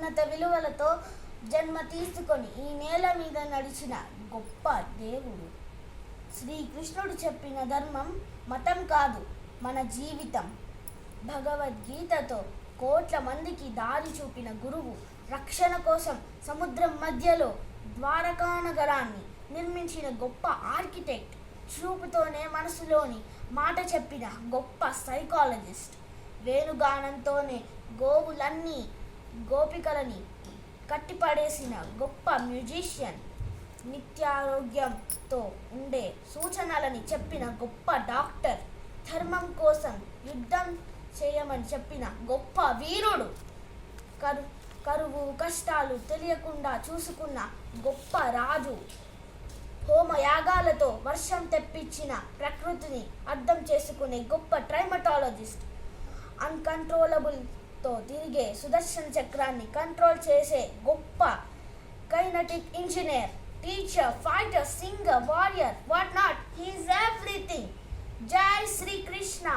ఉన్నత విలువలతో జన్మ తీసుకొని ఈ నేల మీద నడిచిన గొప్ప దేవుడు. శ్రీకృష్ణుడు చెప్పిన ధర్మం మతం కాదు, మన జీవితం. భగవద్గీతతో కోట్ల మందికి దారి చూపిన గురువు, రక్షణ కోసం సముద్రం మధ్యలో ద్వారకా నగరాన్ని నిర్మించిన గొప్ప ఆర్కిటెక్ట్, చూపుతోనే మనసులోని మాట చెప్పిన గొప్ప సైకాలజిస్ట్, వేణుగానంతోనే గోపికలని కట్టిపడేసిన గొప్ప మ్యూజిషియన్, నిత్యారోగ్యంతో ఉండే సూచనలని చెప్పిన గొప్ప డాక్టర్, ధర్మం కోసం యుద్ధం చేయమని చెప్పిన గొప్ప వీరుడు, కరువు కష్టాలు తెలియకుండా చూసుకున్న గొప్ప రాజు, హోమయాగాలతో వర్షం తెప్పించిన ప్రకృతిని అర్థం చేసుకునే గొప్ప ట్రైమటాలజిస్ట్, అన్కంట్రోలబుల్తో తిరిగే సుదర్శన చక్రాన్ని కంట్రోల్ చేసే గొప్ప kinetic engineer, teacher, fighter, singer, warrior, what not, he is everything. జై శ్రీకృష్ణ.